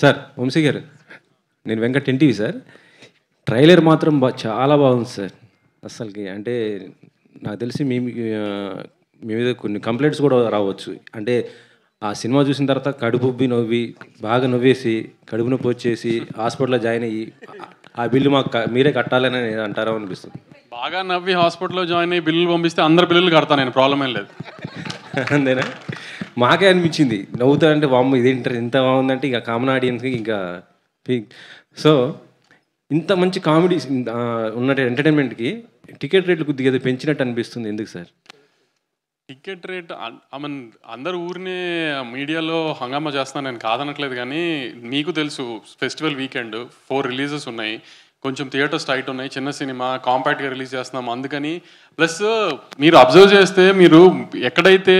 Sir Vamsi గారు, నేను Venkat NTV sir. Trailer మాత్రం చాలా బాగుంది సార్. అస్సలకి అంటే నాకు తెలిసి మీ మీద కొన్ని కంప్లైంట్స్ కూడా రావచ్చు. అంటే ఆ సినిమా చూసిన తర్వాత కడుపుబ్బి నవ్వి బాగా నవ్వేసి కడుపు నొప్పి వచ్చేసి హాస్పిటల్లో జాయిన్ అయ్యి ఆ బిల్లు మాకు మీరే కట్టాలని అంటారో అనిపిస్తుంది. బాగా నవ్వి హాస్పిటల్లో జాయిన్ అయ్యి బిల్లులు పంపిస్తే అందరు బిల్లులు కడతాను, నేను ప్రాబ్లం ఏం లేదు. అంతేనా? మాకే అనిపించింది నవ్వుతా అంటే వామ్మ ఇదేంటారు ఇంత బాగుందంటే ఇంకా కామన్ ఆడియన్స్కి ఇంకా సో ఇంత మంచి కామెడీ ఉన్న ఎంటర్టైన్మెంట్కి టికెట్ రేట్లు కొద్దిగా పెంచినట్టు అనిపిస్తుంది. ఎందుకు sir ticket rate? I mean అందరు ఊరినే మీడియాలో హంగామా చేస్తున్నాను, నేను కాదనట్లేదు. కానీ మీకు తెలుసు ఫెస్టివల్ వీకెండ్ 4 రిలీజెస్ ఉన్నాయి, కొంచెం థియేటర్స్ టైట్ ఉన్నాయి, చిన్న సినిమా కాంపాక్ట్గా రిలీజ్ చేస్తున్నాం. అందుకని ప్లస్ మీరు అబ్జర్వ్ చేస్తే మీరు ఎక్కడైతే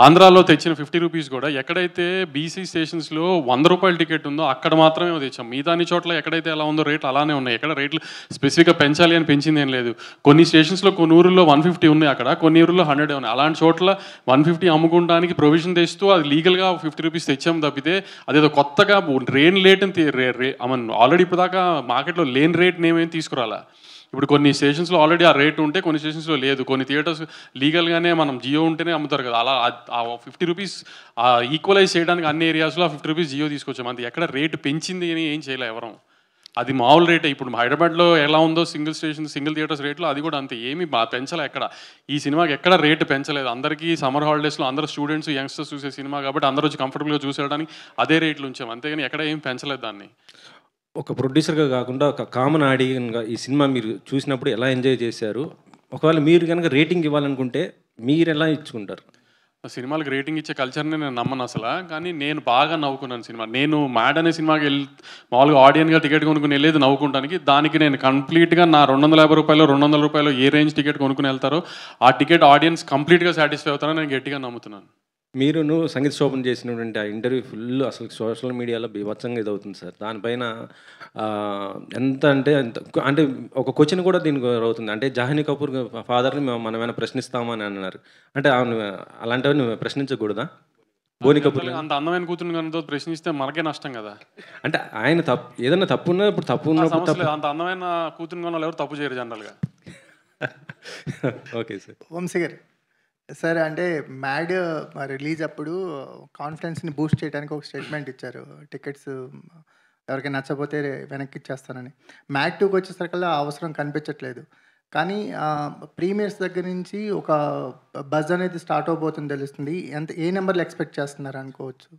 ఆంధ్రాలో తెచ్చిన 50 రూపీస్ కూడా ఎక్కడైతే బీసీ స్టేషన్స్లో 100 రూపాయల టికెట్ ఉందో అక్కడ మాత్రమే తెచ్చాం. మిగతా అన్ని చోట్ల ఎక్కడైతే ఎలా ఉందో రేట్లు అలానే ఉన్నాయి. ఎక్కడ రేట్లు స్పెసిఫిక్గా పెంచాలి అని పెంచింది ఏం లేదు. కొన్ని స్టేషన్స్లో కొన్ని ఊరుల్లో 150 ఉన్నాయి, అక్కడ కొన్ని ఊరుల్లో 100 ఉన్నాయి. అలాంటి చోట్ల 150 అమ్ముకోవడానికి ప్రొవిజన్ తెస్తూ అది లీగల్గా 50 రూపీస్ తెచ్చాం తప్పితే అదేదో కొత్తగా లేని రేట్ని ఐ మీన్ ఆల్రెడీ ఇప్పుడు దాకా మార్కెట్లో లేని రేట్ని ఏమేమి తీసుకురాలా. ఇప్పుడు కొన్ని స్టేషన్స్లో ఆల్రెడీ ఆ రేట్ ఉంటే కొన్ని స్టేషన్స్లో లేదు. కొన్ని థియేటర్స్ లీగల్గానే మనం జియో ఉంటేనే అమ్ముతారు కదా, అలా ఆ 50 రూపీస్ ఈక్వలైజ్ చేయడానికి అన్ని ఏరియాస్లో ఆ 50 రూపీస్ జియో తీసుకొచ్చాం. అంతే, ఎక్కడ రేటు పెంచింది అని ఏం చేయలే ఎవరం. అది మామూలు రేటే. ఇప్పుడు హైదరాబాద్లో ఎలా ఉందో సింగిల్ థియేటర్స్ రేట్లో అది కూడా అంతే, ఏమి పెంచలే ఎక్కడ. ఈ సినిమాకి ఎక్కడ రేటు పెంచలేదు. అందరికీ సమ్మర్ హాలిడేస్లో అందరూ స్టూడెంట్స్ యంగ్స్టర్స్ చూసే సినిమా కాబట్టి అందరూ వచ్చి కంఫర్టబుల్గా చూసేయడానికి అదే రేట్లు ఉంచాం, అంతేగాని ఎక్కడ ఏం పెంచలేదు దాన్ని. ఒక ప్రొడ్యూసర్గా కాకుండా ఒక కామన్ ఆడియన్గా ఈ సినిమా మీరు చూసినప్పుడు ఎలా ఎంజాయ్ చేశారు? ఒకవేళ మీరు కనుక రేటింగ్ ఇవ్వాలనుకుంటే మీరు ఎలా ఇచ్చుకుంటారు? సినిమాలకు రేటింగ్ ఇచ్చే కల్చర్ని నేను నమ్మను అసలు. కానీ నేను బాగా నవ్వుకున్నాను సినిమా. నేను మ్యాడ్ అనే సినిమాకి మామూలుగా ఆడియన్గా టికెట్ కొనుక్కుని వెళ్ళేది నవ్వుకుంటానికి. దానికి నేను కంప్లీట్గా నా 250 రూపాయలు 200 రూపాయలు ఏ రేంజ్ టికెట్ కొనుక్కుని వెళ్తారో ఆ టికెట్ ఆడియన్స్ కంప్లీట్గా సాటిస్ఫై అవుతారని నేను గట్టిగా నమ్ముతున్నాను. మీరును సంగీత శోభన్ చేసినటువంటి ఆ ఇంటర్వ్యూ ఫుల్ అసలు సోషల్ మీడియాలో బీభత్సంగా ఇదవుతుంది సార్. దానిపైన ఎంత అంటే అంటే ఒక క్వశ్చన్ కూడా దీనికి అవుతుంది. అంటే జాహ్నవి కపూర్ ఫాదర్ని మనం ఏమైనా ప్రశ్నిస్తామని అన్నారు. అంటే అలాంటివి ప్రశ్నించకూడదా? బోని కపూర్ అంత అందమైన కూతురు కనుక ప్రశ్నిస్తే మనకే నష్టం కదా. అంటే ఆయన ఏదైనా తప్పు ఉన్నా ఇప్పుడు తప్పు ఉన్నప్పుడు అంత అందమైన కూతురు కొనాలి, ఎవరు తప్పు చేయరు జనరల్గా. Okay sir. వంశీ గారు సార్, అంటే మ్యాడ్ రిలీజ్ అప్పుడు కాన్ఫిడెన్స్ని బూస్ట్ చేయడానికి ఒక స్టేట్మెంట్ ఇచ్చారు, టికెట్స్ ఎవరికైనా నచ్చపోతే వెనక్కి ఇచ్చేస్తానని. మ్యాడ్ 2కి వచ్చేసరికల్లా అవసరం కనిపించట్లేదు. కానీ ప్రీమియర్స్ దగ్గర నుంచి ఒక బజ్ అనేది స్టార్ట్ అవబోతుంది తెలుస్తుంది. ఏ నెంబర్లు ఎక్స్పెక్ట్ చేస్తున్నారు అనుకోవచ్చు?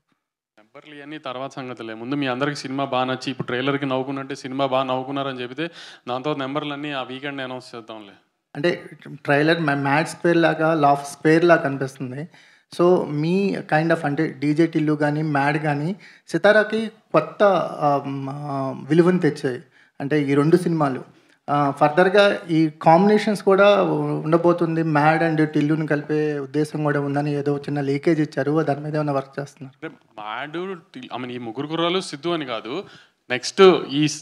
నెంబర్లు ఇవన్నీ తర్వాత సంగతులే. ముందు మీ అందరికి సినిమా బాగా నచ్చి ఇప్పుడు ట్రైలర్కి నవ్వుకున్నట్టే సినిమా బాగా నవ్వుకున్నారని చెబితే దాంతో నెంబర్లన్నీ ఆ వీకెండ్ అనౌన్స్ చేద్దాంలే. అంటే ట్రైలర్ మ్యాడ్ స్క్వేర్ లాగా లాఫ్ స్క్వేర్ లాగా కనిపిస్తుంది. సో మీ కైండ్ ఆఫ్ అంటే డీజే టిల్లు కానీ మ్యాడ్ కానీ సితారాకి కొత్త విలువను తెచ్చాయి. అంటే ఈ 2 సినిమాలు ఫర్దర్గా ఈ కాంబినేషన్స్ కూడా ఉండబోతుంది. మ్యాడ్ అండ్ టిల్లుని కలిపే ఉద్దేశం కూడా ఉందని ఏదో చిన్న లీకేజ్ ఇచ్చారు. దాని మీద ఏమైనా వర్క్ చేస్తున్నారు? మ్యాడ్ ఐ మీన్ ఈ ముగ్గురు కుర్రాలు సిద్ధు అని కాదు, నెక్స్ట్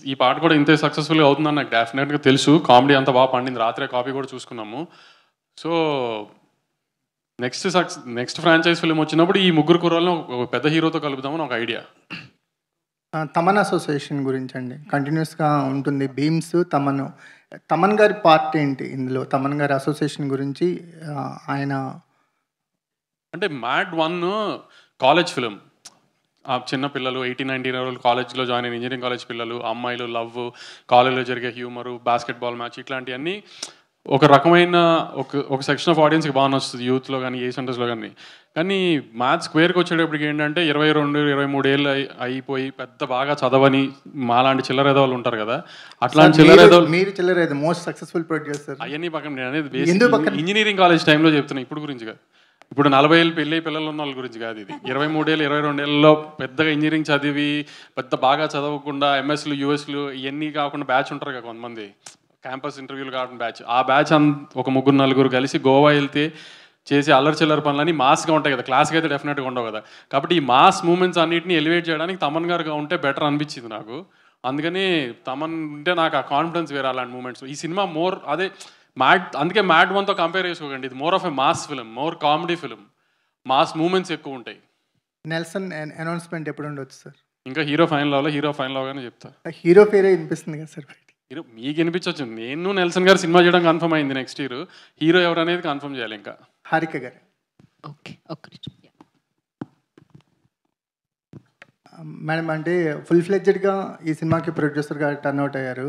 ఈ పాట కూడా ఇంతే సక్సెస్ఫుల్గా అవుతుందని నాకు డెఫినెట్గా తెలుసు. కామెడీ అంతా బాగా పండింది, రాత్రే కాపీ కూడా చూసుకున్నాము. సో నెక్స్ట్ ఫ్రాంచైజ్ ఫిల్మ్ వచ్చినప్పుడు ఈ ముగ్గురు కుర్రాలను ఒక పెద్ద హీరోతో కలుపుదామని ఒక ఐడియా. తమన్ అసోసియేషన్ గురించి అండి, కంటిన్యూస్గా ఉంటుంది బీమ్స్. తమన్ గారి పార్ట్ ఏంటి ఇందులో? తమన్ గారి అసోసియేషన్ గురించి ఆయన అంటే మ్యాడ్ 1 కాలేజ్ ఫిలిం. చిన్న పిల్లలు 18-19 years కాలేజ్లో జాయిన్ అయిన ఇంజనీరింగ్ కాలేజ్ పిల్లలు, అమ్మాయిలు, లవ్, కాలేజ్లో జరిగే హ్యూమరు, బాస్కెట్బాల్ మ్యాచ్, ఇట్లాంటివన్నీ ఒక రకమైన ఒక సెక్షన్ ఆఫ్ ఆడియన్స్కి బాగా నచ్చుతుంది, యూత్లో కానీ ఏ సెంటర్స్లో కానీ. కానీ మ్యాథ్స్ స్క్వేర్కి వచ్చేటప్పటికి ఏంటంటే 22-23 ఏళ్ళు అయిపోయి పెద్ద బాగా చదవని మాలాంటి చిల్లరేదవాళ్ళు ఉంటారు కదా, అట్లాంటి చిల్లరేదవాళ్ళు. మీరు చిల్లరేది మోస్ట్ సక్సెస్ఫుల్ ప్రొడ్యూసర్ అవన్నీ పక్కన నేను అనేది ఇంజనీరింగ్ కాలేజ్ టైంలో చెప్తున్నా, ఇప్పుడు గురించి కాదు. ఇప్పుడు 40 ఏళ్ళు పిల్లలు ఉన్న వాళ్ళ గురించి కాదు ఇది. 23 ఏళ్ళు 22 ఏళ్ళలో పెద్దగా ఇంజనీరింగ్ చదివి పెద్ద బాగా చదవకుండా ఎంఎస్లు యూఎస్లు ఇవన్నీ కాకుండా బ్యాచ్ ఉంటారు కదా కొంతమంది, క్యాంపస్ ఇంటర్వ్యూలు కాకుండా బ్యాచ్. ఆ బ్యాచ్ ఒక 3-4 కలిసి గోవా వెళ్తే చేసి అల్లరి చిల్లర పనులని మాస్గా ఉంటాయి కదా, క్లాస్కి అయితే డెఫినెట్గా ఉండవు కదా. కాబట్టి ఈ మాస్ మూమెంట్స్ అన్నింటినీ ఎలివేట్ చేయడానికి తమన్ గారుగా ఉంటే బెటర్ అనిపించింది నాకు. అందుకని తమన్ ఉంటే నాకు ఆ కాన్ఫిడెన్స్ వేరే అలాంటి మూమెంట్స్. ఈ సినిమా మోర్ అదే మ్యాడ్, అందుకే మ్యాడ్ 1తో కంపేర్ చేసుకోకండి. ఇది more of a mass film, more comedy film, mass moments ఎక్కువ ఉంటాయి. నెల్సన్ అనౌన్స్మెంట్ ఎప్పుడు ఉండొచ్చు సార్? ఇంకా హీరో ఫైనల్ అవ్వాలి, హీరో ఫైనల్ అవగానే చెప్తా. హీరో పేరే వినిపిస్తుంది కదా సార్ బయట. హీరో మీకు వినిపించవచ్చు, నేను నెల్సన్ గారు సినిమా చేయడం కన్ఫర్మ్ అయింది. నెక్స్ట్ ఇయర్ హీరో ఎవరు అనేది కన్ఫర్మ్ చేయాలి. ఇంకా హారిక గారు. ఓకే, ఒక్క నిమిషం. మేడం, అంటే ఫుల్ ఫ్లెడ్జెడ్గా ఈ సినిమాకి ప్రొడ్యూసర్గా టర్న్ అవుట్ అయ్యారు.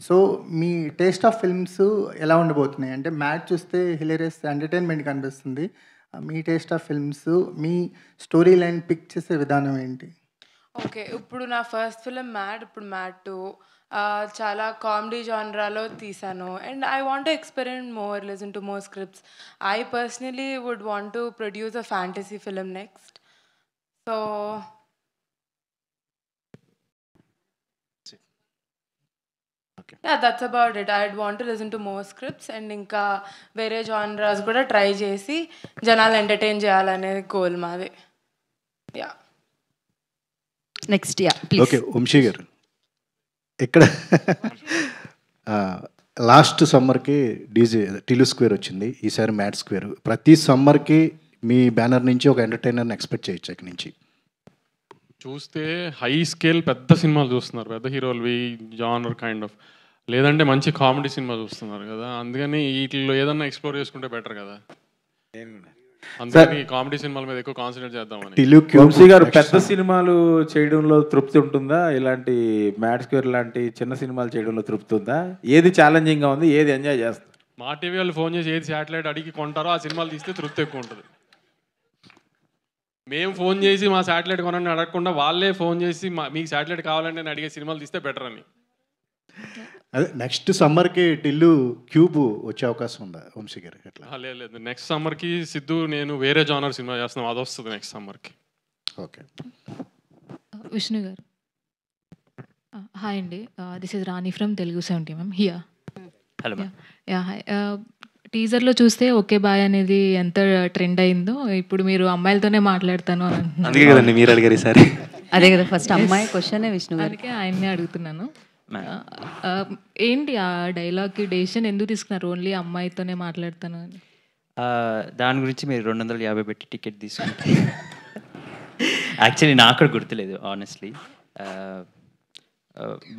సో మీ టేస్ట్ ఆఫ్ ఫిల్మ్స్ ఎలా ఉండబోతున్నాయి? అంటే మ్యాడ్ చూస్తే హిలేరియస్ ఎంటర్టైన్మెంట్ కనిపిస్తుంది. మీ టేస్ట్ ఆఫ్ ఫిల్మ్స్, మీ స్టోరీ లైన్ పిక్ చేసే విధానం ఏంటి? ఓకే, ఇప్పుడు నా ఫస్ట్ ఫిలిం మ్యాడ్, ఇప్పుడు మ్యాడ్ 2 చాలా కామెడీ జానరాలో తీసాను. And I want to experiment more, listen to more scripts. I personally would want to produce a fantasy film next. So yeah, that's about it. I'd want to listen to more scripts and ఇంకా వేరే genres కూడా try చేసి జనాలు entertain చేయాలనే goal మాది. Yeah, next. Yeah please. Okay, Vamsi గారు, ఇక్కడ last సమ్మర్కి డీజే టిలు స్క్వేర్ వచ్చింది, ఈసారి మ్యాట్ స్క్వేర్. ప్రతి సమ్మర్కి మీ బ్యానర్ నుంచి ఒక ఎంటర్టైనర్ని ఎక్స్పెక్ట్ చేయొచ్చు ఇక్కడ నుంచి. చూస్తే హై స్కేల్ పెద్ద సినిమాలు చూస్తున్నారు, పెద్ద హీరోలు జానర్ కైండ్ ఆఫ్, లేదంటే మంచి కామెడీ సినిమా చూస్తున్నారు కదా. అందుకని వీటిలో ఏదన్నా ఎక్స్ప్లోర్ చేసుకుంటే బెటర్ కదా. అందుకని కామెడీ సినిమాల మీద ఎక్కువ కాన్సన్ట్రేట్ చేద్దామని. వంశీ గారు, పెద్ద సినిమాలు చేయడంలో తృప్తి ఉంటుందా? ఇలాంటి మ్యాడ్ స్క్వేర్ లాంటి చిన్న సినిమాలు చేయడంలో తృప్తి ఉందా? ఏది ఛాలెంజింగ్గా ఉంది, ఏది ఎంజాయ్ చేస్తారు? మా టీవీ వాళ్ళు ఫోన్ చేసి ఏది శాటిలైట్ అడిగి కొంటారో ఆ సినిమాలు తీస్తే తృప్తి ఎక్కువ ఉంటుంది. మేము ఫోన్ చేసి మా శాటిలైట్ కొనని అడగకుండా వాళ్ళే ఫోన్ చేసి మీకు శాటిలైట్ కావాలంటే నేను అడిగే సినిమాలు తీస్తే బెటర్ అని. అదే నెక్స్ట్ సమ్మర్కి టిల్లు క్యూబ్ వచ్చే అవకాశం ఉందా వంశీ గారు? ఎట్లా? లేదు, నెక్స్ట్ సమ్మర్కి సిద్ధు నేను వేరే జానర్ సినిమా చేస్తున్నాం, అది వస్తుంది నెక్స్ట్ సమ్మర్కి. ఓకే. విష్ణు గారు, హాయ్ అండి, this is Rani from Telugu 70 ma'am here. Hello. Yeah, hi. టీజర్లో చూస్తే ఓకే బాయ్ అనేది ఎంత ట్రెండ్ అయిందో, ఇప్పుడు మీరు అమ్మాయిలతోనే మాట్లాడతాను అని అంటున్నారు. అందుకే కదండి మీరు అడిగారు ఈసారి. అదే కదా ఫస్ట్ అమ్మాయి క్వశ్చనే విష్ణు గారు. అందుకే ఆయన్నే అడుగుతున్నాను. ఏంటి ఆ డైలాగ్కి డెసిషన్ ఎందుకు తీసుకున్నారు, ఓన్లీ అమ్మాయితోనే మాట్లాడతాను అని? దాని గురించి మీరు 250 పెట్టి టికెట్ తీసుకుంటే యాక్చువల్లీ నాకు కూడా గుర్తులేదు ఆనెస్ట్లీ.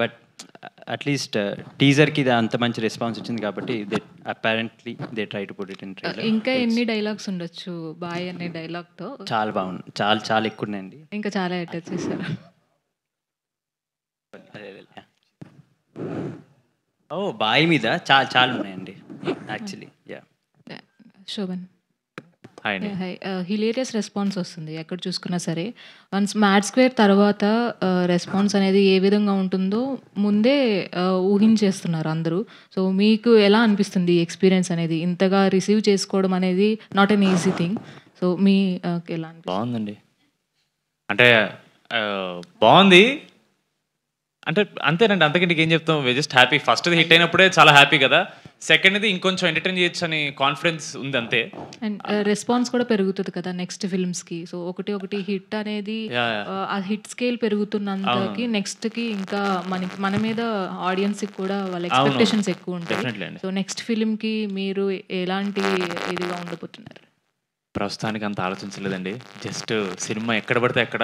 బట్ అట్లీస్ట్ టీజర్కి ఇది అంత మంచి రెస్పాన్స్ వచ్చింది కాబట్టి apparently they try to put it in trailer. ఇంకా ఎన్ని డైలాగ్స్ ఉండొచ్చు బాయ్ అనే డైలాగ్తో? చాలా బాగుంది, చాలా చాలా ఎక్కువ ఉన్నాయండి. ఇంకా చాలా అటాచ్ చేశారు. ఓ బాయ్ మీద చాలా చాలా ఉన్నాయండి యాక్చువల్లీ. యా, శోభన్. హాయ్ అండి. హాయ్. హిలేరియస్ రెస్పాన్స్ వస్తుంది ఎక్కడ చూసుకున్నా సరే. వన్స్ మ్యాడ్ స్క్వేర్ తర్వాత రెస్పాన్స్ అనేది ఏ విధంగా ఉంటుందో ముందే ఊహించేస్తున్నారు అందరూ. సో మీకు ఎలా అనిపిస్తుంది ఈ ఎక్స్పీరియన్స్ అనేది? ఇంతగా రిసీవ్ చేసుకోవడం అనేది not an easy thing. So మీ ఎలా అనిపిస్తుంది? బాగుందండి, అంటే బాగుంది అంటే అంతేనండి, అంతకంటే ఏం చెప్తాం. We just happy. ఫస్ట్ది హిట్ అయినప్పుడే చాలా హ్యాపీ కదా, సెకండ్ది ఇంకొంచెం ఎంటర్టైన్ చేయొచ్చు అని కాన్ఫిడెన్స్ ఉంది అంతే. అండ్ రెస్పాన్స్ కూడా పెరుగుతుంది కదా నెక్స్ట్ ఫిల్మ్స్కి. సో ఒకటి హిట్ అనేది ఆ హిట్ స్కేల్ పెరుగుతున్నంతకి నెక్స్ట్కి ఇంకా మన మీద ఆడియన్స్కి కూడా వాళ్ళ ఎక్స్పెక్టేషన్స్ ఎక్కువ ఉంటాయి. సో నెక్స్ట్ ఫిల్మ్కి మీరు ఎలాంటి ఇదిగా ఉండబోతున్నారు? ప్రస్తుతానికి అంత ఆలోచించలేదండి. జస్ట్ సినిమా ఎక్కడ పడితే అక్కడ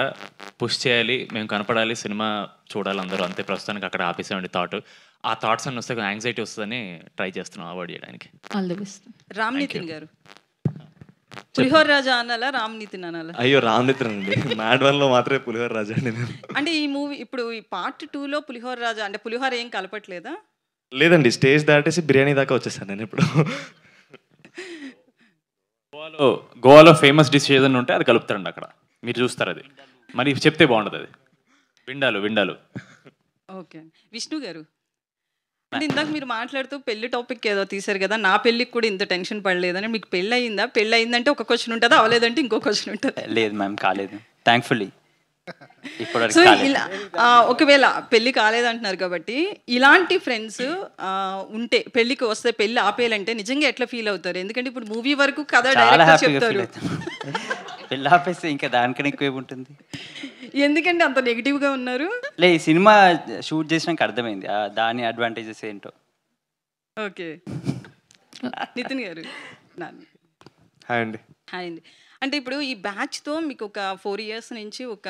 పుష్ చేయాలి, మేము కనపడాలి, సినిమా చూడాలి అందరూ, అంతే. ప్రస్తుతానికి అక్కడ ఆపేసామండి థాట్. ఆ థాట్స్ అన్ని వస్తే యాంగ్జైటీ వస్తుందని ట్రై చేస్తున్నాం అవాయిడ్ చేయడానికి. All the best. Ram Nitin గారు, పులిహోర రాజా అనాలా రామ్ నితిన్ అనాలా? అయ్యో, రామ్ నితిన్ అండి. మ్యాడ్ 1లో మాత్రమే పులిహోర రాజా అండి. అంటే ఈ మూవీ ఇప్పుడు ఈ పార్ట్ 2లో పులిహోర రాజా అంటే పులిహోర ఏం కలపట్లేదా? లేదండి, స్టేజ్ దాటేసి బిర్యానీ దాకా వచ్చేసాను నేను ఇప్పుడు. గోవాలో ఫేమస్ డిష్ ఏదైనా ఉంటే అది కలుపుతారండి అక్కడ, మీరు చూస్తారు. అది మరి చెప్తే బాగుంటుంది. అది విండాలు. ఓకే. విష్ణు గారు, అంటే ఇందాక మీరు మాట్లాడుతూ పెళ్లి టాపిక్ ఏదో తీశారు కదా, నా పెళ్ళికి కూడా ఇంత టెన్షన్ పడలేదని. మీకు పెళ్ళి అయిందా? పెళ్ళి అయిందంటే ఒక క్వశ్చన్ ఉంటుందా, అవలేదంటే ఇంకో క్వశ్చన్ ఉంటుంది? లేదు మ్యామ్, కాలేదు థ్యాంక్ఫుల్లీ. సో ఇలా ఒకవేళ పెళ్లి కాలేదంటున్నారు కాబట్టి ఇలాంటి ఫ్రెండ్స్ ఉంటే పెళ్లికి వస్తే పెళ్లి ఆపేయాలంటే నిజంగా ఎట్లా ఫీల్ అవుతారు? ఎందుకంటే ఇప్పుడు మూవీ వరకు కథ డైరెక్టర్ చెప్తారు, పెళ్ళి ఆపేస్తే ఇంకా దానికన్నా ఎక్కువ ఉంటుంది. ఎందుకంటే అంత నెగిటివ్గా ఉన్నారు? లే, ఈ సినిమా షూట్ చేసినాక అర్థమైంది దాని అడ్వాంటేజెస్ ఏంటో. ఓకే. నితిన్ గారు. హాయ్ అండి. హాయ్ అండి. అంటే ఇప్పుడు ఈ బ్యాచ్తో మీకు ఒక 4 years నుంచి ఒక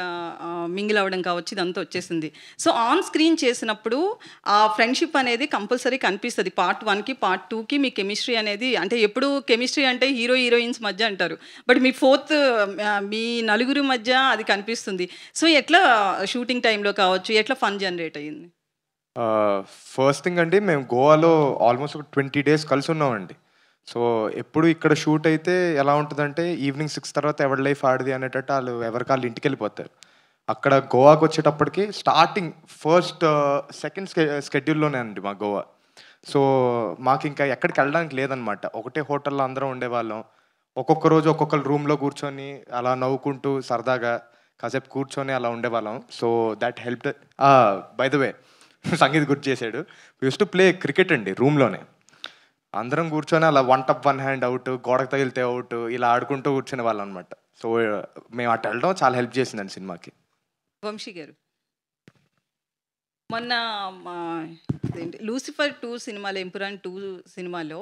మింగిల్ అవ్వడం కావచ్చు, ఇదంతా వచ్చేసింది. సో ఆన్ స్క్రీన్ చేసినప్పుడు ఆ ఫ్రెండ్షిప్ అనేది కంపల్సరీ కనిపిస్తుంది. పార్ట్ 1కి పార్ట్ 2కి మీ కెమిస్ట్రీ అనేది, అంటే ఎప్పుడు కెమిస్ట్రీ అంటే హీరో హీరోయిన్స్ మధ్య అంటారు, బట్ మీ మీ నలుగురు మధ్య అది కనిపిస్తుంది. సో ఎట్లా షూటింగ్ టైంలో కావచ్చు, ఎట్లా ఫన్ జనరేట్ అయ్యింది? ఫస్ట్ థింగ్ అండి, మేము గోవాలో ఆల్మోస్ట్ ఒక 20 days కలిసి ఉన్నామండి. సో ఎప్పుడు ఇక్కడ షూట్ అయితే ఎలా ఉంటుందంటే ఈవినింగ్ 6 తర్వాత ఎవరి లైఫ్ ఆడిది అనేటట్టు వాళ్ళు ఎవరికాళ్ళు ఇంటికి వెళ్ళిపోతారు. అక్కడ గోవాకి వచ్చేటప్పటికి స్టార్టింగ్ సెకండ్ స్కెడ్యూల్లోనే అండి మా గోవా. సో మాకు ఇంకా ఎక్కడికి వెళ్ళడానికి లేదనమాట. ఒకటే హోటల్లో అందరం ఉండేవాళ్ళం. ఒక్కొక్క రోజు ఒక్కొక్కరు రూమ్లో కూర్చొని అలా నవ్వుకుంటూ సరదాగా కాసేపు కూర్చొని అలా ఉండేవాళ్ళం. So that help. By the way, sangeet గుర్తు చేశాడు, యూస్ టు ప్లే క్రికెట్ అండి రూమ్లోనే. అందరం కూర్చొని అలా 1 టప్ 1 హ్యాండ్ అవుట్, గోడకు తగిలితే అవుట్, ఇలా ఆడుకుంటూ కూర్చునే వాళ్ళం అనమాట. సో మేము అటు వెళ్ళడం చాలా హెల్ప్ చేసిందండి సినిమాకి. వంశీ గారు, మొన్న లూసిఫర్ 2 సినిమాలో, ఎంపురాన్ 2 సినిమాలో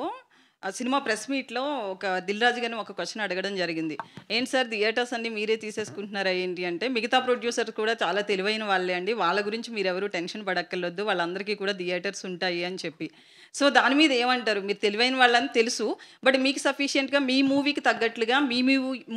ఆ సినిమా ప్రెస్ మీట్లో ఒక దిల్ రాజు గారిని ఒక క్వశ్చన్ అడగడం జరిగింది. ఏంటి సార్ థియేటర్స్ అన్ని మీరే తీసేసుకుంటున్నారా ఏంటి అంటే, మిగతా ప్రొడ్యూసర్స్ కూడా చాలా తెలివైన వాళ్ళే అండి, వాళ్ళ గురించి మీరు ఎవరు టెన్షన్ పడక్కర్లొద్దు, వాళ్ళందరికీ కూడా థియేటర్స్ ఉంటాయి అని చెప్పి. సో దాని మీద ఏమంటారు? మీరు తెలివైన వాళ్ళని తెలుసు, బట్ మీకు సఫిషియెంట్గా మీ మూవీకి తగ్గట్లుగా, మీ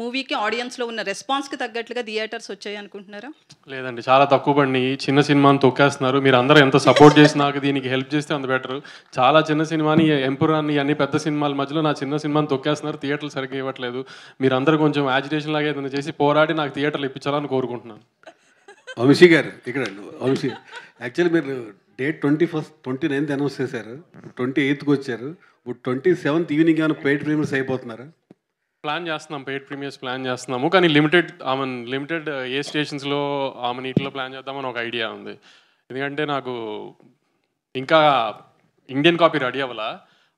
మూవీకి ఆడియన్స్లో ఉన్న రెస్పాన్స్కి తగ్గట్లుగా థియేటర్స్ వచ్చాయి అనుకుంటున్నారా? లేదండి, చాలా తక్కువ పడినాయి. చిన్న సినిమాని తొక్కేస్తున్నారు. మీరు అందరూ ఎంత సపోర్ట్ చేసినాక దీనికి హెల్ప్ చేస్తే అంత బెటర్. చాలా చిన్న సినిమాని, ఎంపురాన్ని, అన్ని పెద్ద సినిమాల మధ్యలో నా చిన్న సినిమాని తొక్కేస్తున్నారు. థియేటర్లు సరిగ్గా ఇవ్వట్లేదు. మీరు అందరూ కొంచెం యాజిటేషన్ లాగా ఏదైనా చేసి పోరాడి నాకు థియేటర్లు ఇప్పించాలని కోరుకుంటున్నాను. వంశీ గారు ఇక్కడ, వంశీ యాక్చువల్లీ మీరు డేట్ 29th అనౌన్స్ చేశారు, 28th వచ్చారు, ఇప్పుడు 27th ఈవినింగ్ ఏమైనా పెయిడ్ ప్రీమియర్స్ అయిపోతున్నారా? ప్లాన్ చేస్తున్నాం, పెయిడ్ ప్రీమియర్స్ ప్లాన్ చేస్తున్నాము, కానీ లిమిటెడ్ ఏ స్టేషన్స్లో నీటిలో ప్లాన్ చేద్దామని ఒక ఐడియా ఉంది. ఎందుకంటే నాకు ఇంకా ఇండియన్ కాపీ రెడీ అవ్వాలా.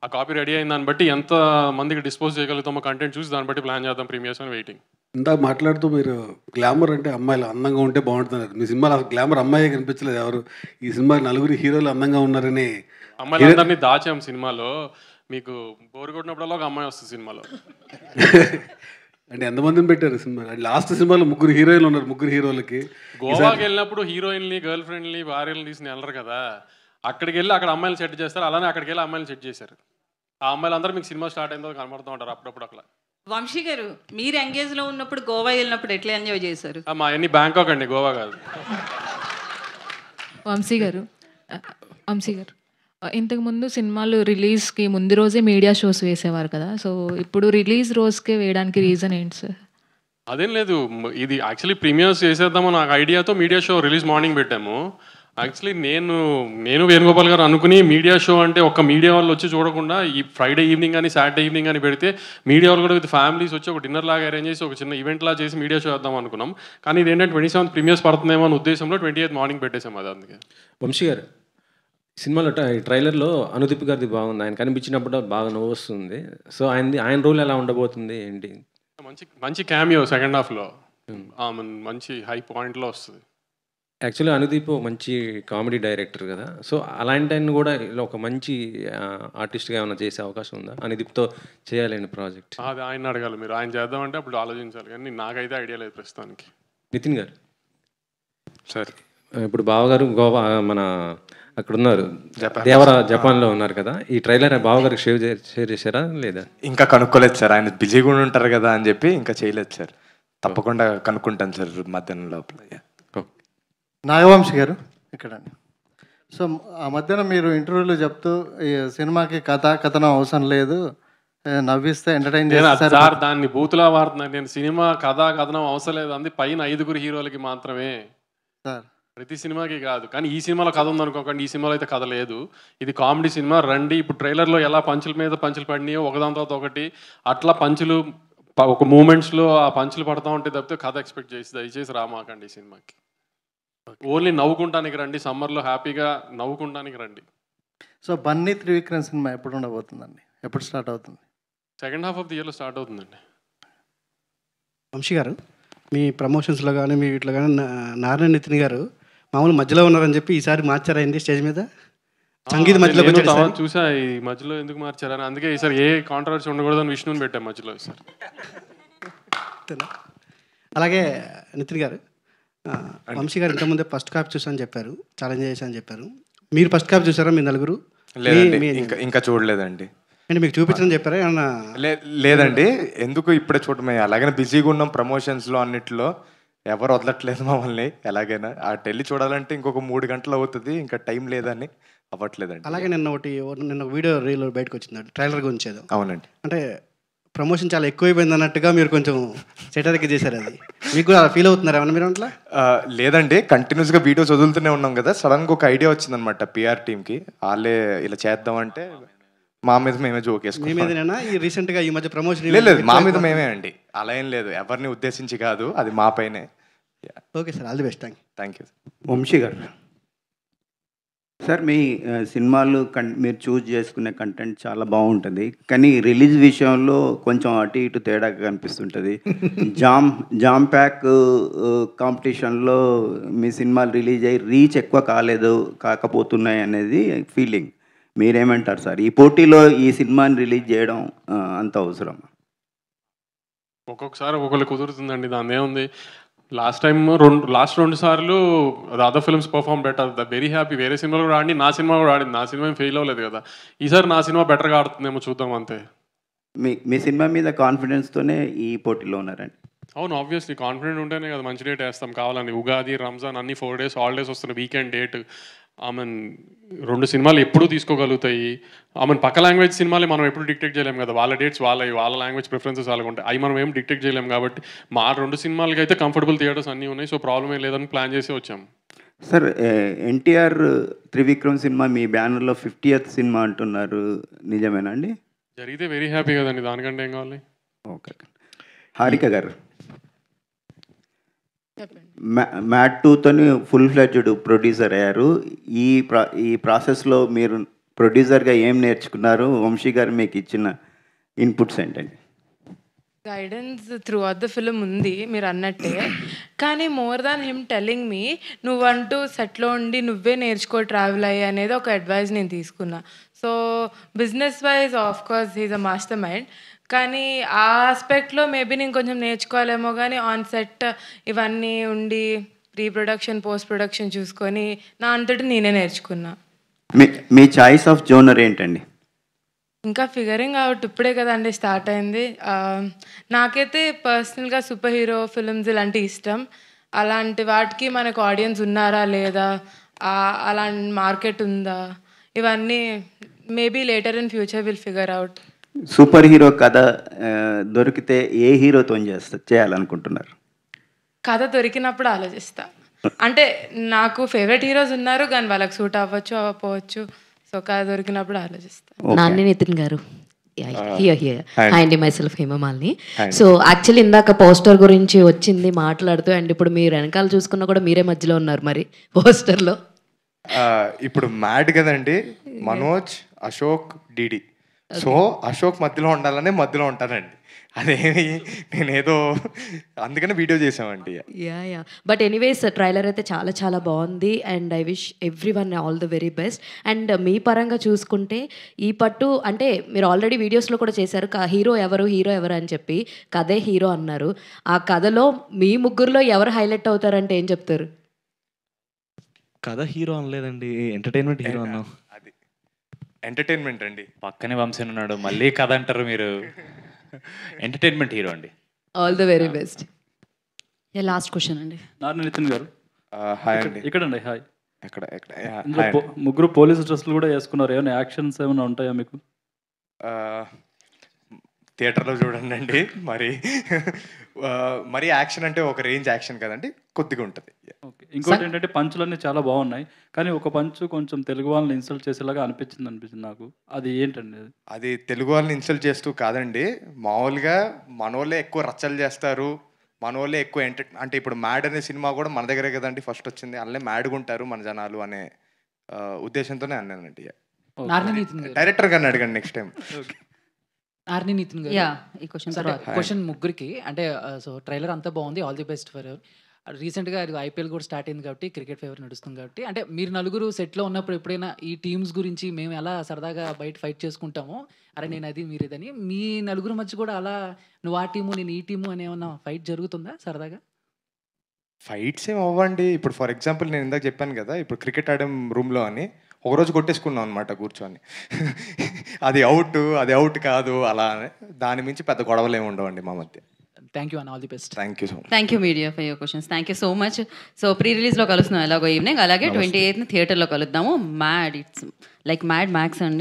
ఆ కాపీ రెడీ అయిన దాన్ని బట్టి ఎంత మందికి డిస్పోజ్ చేయగలుగుతామో కంటెంట్ చూసి దాన్ని బట్టి ప్లాన్ చేద్దాం ప్రీమియర్స్ అని వెయిటింగ్. ఇందాక మాట్లాడుతూ మీరు గ్లామర్ అంటే అమ్మాయిలు అందంగా ఉంటే బాగుంటున్నారు. మీ సినిమాలో గ్లామర్ అమ్మాయి కనిపించలేదు ఎవరు. ఈ సినిమా నలుగురు హీరోలు అందంగా ఉన్నారని అమ్మాయిలందరినీ దాచాం సినిమాలో. మీకు బోరు కొట్టినప్పుడల్లా ఒక అమ్మాయి వస్తుంది సినిమాలో. అంటే ఎంతమందిని పెట్టారు సినిమా? లాస్ట్ సినిమాలో 3 హీరోయిన్లు ఉన్నారు. 3 హీరోలకి గోవాకి వెళ్ళినప్పుడు హీరోయిన్లు, గర్ల్ ఫ్రెండ్ని, భార్యలు తీసుకుని వెళ్ళరు కదా. అక్కడికి వెళ్ళి అక్కడ అమ్మాయిలు సెట్ చేస్తారు. అలానే అక్కడికి వెళ్ళి అమ్మాయిలు సెట్ చేశారు. ఆ అమ్మాయిలందరూ మీకు సినిమా స్టార్ట్ అయిందో కనబడుతూ ఉంటారు అప్పుడప్పుడు అట్లా. వంశీ గారు, మీరు ఎంగేజ్లో ఉన్నప్పుడు గోవా వెళ్ళినప్పుడు ఎట్లా ఎంజాయ్ చేశారు? మా అన్ని బ్యాంకాక్ అండి, గోవా కాదు. వంశీ గారు, ఇంతకుముందు సినిమాలు రిలీజ్కి ముందు రోజే మీడియా షోస్ వేసేవారు కదా, సో ఇప్పుడు రిలీజ్ రోజుకే వేయడానికి రీజన్ ఏంటి సార్? అదేం లేదు, ఇది యాక్చువల్లీ ప్రీమియర్స్ చేసేద్దాము నాకు ఐడియాతో మీడియా షో రిలీజ్ మార్నింగ్ పెట్టాము. యాక్చువల్లీ నేను వేణుగోపాల్ గారు అనుకుని మీడియా షో అంటే ఒక్క మీడియా వాళ్ళు వచ్చి చూడకుండా ఈ ఫ్రైడే ఈవినింగ్ కానీ సాటర్డే ఈవినింగ్ కానీ పెడితే మీడియా వాళ్ళు కూడా విత్ ఫ్యామిలీస్ వచ్చి ఒక డిన్నర్ లాగా అరేంజ్ చేసి ఒక చిన్న ఈవెంట్ లాగా చేసి మీడియా షో వేద్దాం అనుకున్నాం. కానీ ఇది ఏంటంటే 27th ప్రీమియర్స్ పడుతుందేమో అనే ఉద్దేశంలో 28th మార్నింగ్ పెట్టేసాం. అది అందుకే. వంశీ గారు, సినిమాలో ట్రైలర్లో అనుదీప్ గారిది బాగుంది. ఆయన కనిపించినప్పుడు బాగా నవ్వు వస్తుంది. సో ఆయన రోల్ ఎలా ఉండబోతుంది ఏంటి? మంచి క్యామియో సెకండ్ హాఫ్లో మంచి హై పాయింట్లో వస్తుంది. యాక్చువల్లీ అనుదీప్ మంచి కామెడీ డైరెక్టర్ కదా, సో అలాంటి ఆయన కూడా ఇలా ఒక మంచి ఆర్టిస్ట్గా ఏమైనా చేసే అవకాశం ఉందా? అనుదీప్తో చేయాలండి ప్రాజెక్ట్. అది ఆయన అడగాలి మీరు. ఆయన చేద్దామంటే అప్పుడు ఆలోచించాలి, కానీ నాకైతే ఐడియా లేదు ప్రస్తుతానికి. నితిన్ గారు సార్, ఇప్పుడు బావగారు గోవా మన అక్కడ ఉన్నారు, జపాన్లో ఉన్నారు కదా, ఈ ట్రైలర్ బావగారికి షేర్ చేశారా లేదా? ఇంకా కనుక్కోలేదు సార్, ఆయన బిజీగా ఉంటారు కదా అని చెప్పి ఇంకా చేయలేదు సార్. తప్పకుండా కనుక్కుంటాను సార్ మధ్యాహ్నం లోపల. నాగవంశి గారు ఇక్కడ. సో ఆ మధ్యన మీరు ఇంటర్వ్యూలో చెప్తూ ఈ సినిమాకి కథనం అవసరం లేదు, నవ్విస్తే ఎంటర్టైన్ చేస్తారు, దాన్ని బూతులా వాడుతున్నాను నేను. సినిమా కథనం అవసరం లేదు అంది పైన 5 హీరోలకి మాత్రమే సార్, ప్రతి సినిమాకి కాదు. కానీ ఈ సినిమాలో కథ ఉందనుకోకండి, ఈ సినిమాలో అయితే కథ లేదు. ఇది కామెడీ సినిమా. రండి, ఇప్పుడు ట్రైలర్లో ఎలా పంచుల మీద పంచులు పడినాయో ఒకదాని తర్వాత ఒకటి అట్లా పంచులు ఒక మూమెంట్స్లో ఆ పంచులు పడతా ఉంటే తప్పితే కథ ఎక్స్పెక్ట్ చేసి దయచేసి రామాకండి ఈ సినిమాకి. ఓన్లీ నవ్వుకుంటానికి రండి, సమ్మర్లో హ్యాపీగా నవ్వుకుంటానికి రండి. సో బన్నీ త్రివిక్రమ్ సినిమా ఎప్పుడు ఉండబోతుందండి? ఎప్పుడు స్టార్ట్ అవుతుంది? సెకండ్ హాఫ్ ఆఫ్ ది ఇయర్లో స్టార్ట్ అవుతుందండి. వంశీ గారు, మీ ప్రమోషన్స్లో కానీ మీ వీటిలో కానీ నారాయణ నితిన్ గారు మామూలు మధ్యలో ఉన్నారని చెప్పి ఈసారి మార్చారైంది స్టేజ్ మీద సంగీత మధ్యలో చూసా. ఈ మధ్యలో ఎందుకు మార్చారని, అందుకే ఈసారి ఏ కాంట్రవర్సీ ఉండకూడదని విష్ణుని పెట్టాం మధ్యలో. సార్ అలాగే నితిన్ గారు, వంశీ గారు ఇంతకుముందే ఫస్ట్ కాపీ చూసాను చెప్పారు, ఛాలెంజ్ చేశాను చెప్పారు. మీరు ఫస్ట్ కాపీ చూసారా మీ నలుగురు? లేదండి, ఇంకా చూడలేదండి. అంటే మీకు చూపించడం చెప్పారా ఏమన్నా? లేదండి, ఎందుకు ఇప్పుడే చూడమే, అలాగనే బిజీగా ఉన్నాం ప్రమోషన్స్లో అన్నిట్లో, ఎవరు వదలట్లేదు మమ్మల్ని. ఎలాగైనా అటు వెళ్ళి చూడాలంటే ఇంకొక 3 గంటలు అవుతుంది, ఇంకా టైం లేదని అవ్వట్లేదండి. అలాగే నిన్న వీడియో రీల్ బయటకు వచ్చింది, ట్రైలర్ గురించి ఏదో. అవునండి, అంటే ప్రమోషన్ చాలా ఎక్కువైపోయింది అన్నట్టుగా మీరు కొంచెం సెటరిక్ చేశారు. అది మీకు కూడా ఫీల్ అవుతున్నారు ఏమన్నా మీరు అట్లా? లేదండి, కంటిన్యూస్గా వీడియోస్ వదులుతూనే ఉన్నాం కదా. సడన్గా ఒక ఐడియా వచ్చిందనమాట పిఆర్ టీమ్కి, వాళ్ళే ఇలా చేద్దామంటే మా మీద మేమే జోక్ వేసుకున్నాం. రీసెంట్గా ఈ మధ్య ప్రమోషన్ లేదు, మా మీద మేమే అండి, అలా ఏం లేదు, ఎవరిని ఉద్దేశించి కాదు, అది మా పైనే. Okay sir, all the best. Thank you. Vamsi గారు సార్, మీ సినిమాలు మీరు చూస్ చేసుకునే కంటెంట్ చాలా బాగుంటుంది, కానీ రిలీజ్ విషయంలో కొంచెం అటు ఇటు తేడా కనిపిస్తుంటుంది. జామ్ ప్యాక్ కాంపిటీషన్లో మీ సినిమాలు రిలీజ్ అయ్యి రీచ్ ఎక్కువ కాకపోతున్నాయి అనేది ఫీలింగ్. మీరేమంటారు సార్? ఈ పోటీలో ఈ సినిమాని రిలీజ్ చేయడం అంత అవసరం? ఒక్కొక్కసారి ఒక్కొక్కరు కుదురుతుందండి, దాని ఏముంది. లాస్ట్ 2 సార్లు other films perform better, very happy. వేరే సినిమాలు కూడా ఆడి, నా సినిమా కూడా ఆడింది, నా సినిమా ఏం ఫెయిల్ అవ్వలేదు కదా. ఈసారి నా సినిమా బెటర్గా ఆడుతుందేమో చూద్దాం అంతే. మీ సినిమా మీద కాన్ఫిడెన్స్తోనే ఈ పోటీలో ఉన్నారండి? అవును, ఆబ్వియస్లీ కాన్ఫిడెంట్ ఉంటేనే కదా మంచి డేట్ వేస్తాం. కావాలని ఉగాది, రంజాన్ అన్ని 4 days హాలిడేస్ వస్తున్నాయి, వీకెండ్ డేట్. 2 సినిమాలు ఎప్పుడూ తీసుకోగలుగుతాయి. పక్క లాంగ్వేజ్ సినిమాలే మనం ఎప్పుడు డిక్టేట్ చేయలేము కదా, వాళ్ళ డేట్స్ వాళ్ళ లాంగ్వేజ్ ప్రిఫరెన్సెస్ వాళ్ళకు ఉంటాయి, అవి మనం ఏం డిక్టేట్ చేయలేము. కాబట్టి మా 2 సినిమాలకి అయితే కంఫర్టబుల్ థియేటర్స్ అన్నీ ఉన్నాయి, సో ప్రాబ్లం ఏం లేదని ప్లాన్ చేసి వచ్చాము. సార్, ఎన్టీఆర్ త్రివిక్రమ్ సినిమా మీ బ్యానర్లో 50th సినిమా అంటున్నారు, నిజమేనా అండి? జరిగితే వెరీ హ్యాపీ కదండి, దానికంటే ఏం కావాలి. ఓకే. హారిక గారు, మ్యాట్ 2తోని ఫుల్ ఫ్లెడ్జ్డ్ ప్రొడ్యూసర్ అయ్యారు. ఈ ప్రాసెస్లో మీరు ప్రొడ్యూసర్గా ఏం నేర్చుకున్నారు? వంశీ గారు మీకు ఇచ్చిన ఇన్పుట్స్ ఏంటండి? Guidance throughout the film ఉంది మీరు అన్నట్టే, కానీ more than him telling me నువ్వంటూ సెట్లో ఉండి నువ్వే నేర్చుకో, ట్రావెల్ అయ్యి అనేది ఒక అడ్వైస్ నేను తీసుకున్నా. So business wise of course he's a master mind, కానీ ఆ ఆస్పెక్ట్లో మేబీ నేను కొంచెం నేర్చుకోవాలేమో, కానీ ఆన్ సెట్ ఇవన్నీ ఉండి రీప్రొడక్షన్ పోస్ట్ ప్రొడక్షన్ చూసుకొని నా అంతటి నేనే నేర్చుకున్నా. మీ చాయిస్ ఆఫ్ జోనర్ ఏంటండి? ఇంకా ఫిగరింగ్ అవుట్, ఇప్పుడే కదండి స్టార్ట్ అయింది. నాకైతే పర్సనల్గా సూపర్ హీరో ఫిల్మ్స్ ఇలాంటి ఇష్టం. అలాంటి వాటికి మనకు ఆడియన్స్ ఉన్నారా లేదా, అలాంటి మార్కెట్ ఉందా, ఇవన్నీ maybe later in future will figure out. Super hero కథ దొరికితే ఏ హీరోతో చేయాలనుకుంటున్నారు? కథ దొరికినప్పుడు ఆలోచిస్తా. అంటే నాకు ఫేవరెట్ హీరోస్ ఉన్నారు, కానీ వాళ్ళకి సూట్ అవ్వచ్చు అవ్వకపోవచ్చు. సో కథ దొరికినప్పుడు ఆలోచిస్తా. నాని నితిన్ గారు, హాయ్ అండి, మైసెల్ఫ్ హేమమాలిని. సో యాక్చువల్లీ ఇందాక పోస్టర్ గురించి వచ్చింది మాట్లాడుతూ, అండ్ ఇప్పుడు మీరు వెనకాల చూసుకున్నా కూడా మీరే మధ్యలో ఉన్నారు మరి పోస్టర్లో. ఇప్పుడు మ్యాడ్ కదండి, మనోజ్, అశోక్, డిడి. సో అశోక్ మధ్యలో ఉండాలనే మధ్యలో ఉంటానండి, అదేమి నేనేదో అందుకనే వీడియో చేసామండి. యా బట్ ఎనీవేస్ ట్రైలర్ అయితే చాలా చాలా బాగుంది, and I wish everyone all the very best. And మీ పరంగా చూసుకుంటే ఈ పట్టు అంటే మీరు ఆల్రెడీ వీడియోస్లో కూడా చేశారు, హీరో ఎవరు అని చెప్పి కథే హీరో అన్నారు. ఆ కథలో మీ ముగ్గురులో ఎవరు హైలైట్ అవుతారంటే ఏం చెప్తారు? కథ హీరో అనలేదండి, ఎంటర్టైన్మెంట్ హీరో అన్నాం. అది ఎంటర్టైన్మెంట్ అండి. పక్కనే వంశీ ఉన్నాడు, మళ్ళీ కథ అంటారు మీరు. ఎంటర్టైన్మెంట్ హీరో అండి. All the very best. Last question అండి. నారాయణ నితిన్ గారు, హాయ్ అండి. ఇక్కడండి, హాయ్. ఎక్కడ ముగ్గురు పోలీసు డ్రెస్సులు కూడా వేసుకున్నారు, ఏమైనా యాక్షన్స్ ఏమైనా ఉంటాయా మీకు? థియేటర్లో చూడండి అండి, మరి యాక్షన్ అంటే ఒక రేంజ్ యాక్షన్ కదండి, కొద్దిగా ఉంటుంది. ఓకే. ఇంకోటి ఏంటంటే పంచులన్నీ చాలా బాగున్నాయి, కానీ ఒక పంచు కొంచెం తెలుగు వాళ్ళని ఇన్సల్ట్ చేసేలాగా అనిపించింది నాకు, అది ఏంటండి? అది తెలుగు వాళ్ళని ఇన్సల్ట్ చేస్తూ కాదండి, మామూలుగా మనోళ్ళే ఎక్కువ రచ్చలు చేస్తారు, మనోళ్ళే ఎక్కువ అంటే ఇప్పుడు మ్యాడ్ అనే సినిమా కూడా మన దగ్గరే కదండి ఫస్ట్ వచ్చింది, అందులో మ్యాడ్గా ఉంటారు మన జనాలు అనే ఉద్దేశంతోనే అన్నానండి. డైరెక్టర్ గారిని అడగండి నెక్స్ట్ టైం. ఆర్ని నితిన్ గారు, ఈ క్వశ్చన్ ముగ్గురికి అంటే సో ట్రైలర్ అంతా బాగుంది, ఆల్ ది బెస్ట్ ఫర్. రీసెంట్గా అది ఐపీఎల్ కూడా స్టార్ట్ అయింది కాబట్టి క్రికెట్ ఫేవర్ నడుస్తుంది కాబట్టి అంటే మీరు నలుగురు సెట్లో ఉన్నప్పుడు ఎప్పుడైనా ఈ టీమ్స్ గురించి మేము ఎలా సరదాగా బయట ఫైట్ చేసుకుంటామో అరే నేను అది మీరు ఇదని మీ నలుగురు మధ్య కూడా అలా నువ్వు ఆ టీము నేను ఈ టీము అని ఏమన్నా ఫైట్ జరుగుతుందా సరదాగా? ఫైట్స్ ఏం అవ్వండి. ఇప్పుడు ఫర్ ఎగ్జాంపుల్ నేను ఇందాక చెప్పాను కదా, ఇప్పుడు క్రికెట్ ఆడే రూమ్లో అని ఒకరోజు కొట్టేసుకున్నాం అనమాట కూర్చొని. అది అవుట్ కాదు అలా అని. దాని మించి పెద్ద గొడవలు ఏమి ఉండవండి మా మధ్య. Thank you and all the best. Thank you so much. Thank you media for your questions. Thank you so much. So ప్రీ రిలీజ్లో కలుస్తున్నాం ఎలాగో ఈవినింగ్, అలాగే 28th థియేటర్లో కలుద్దాము. Mad, it's like Mad Max అండి.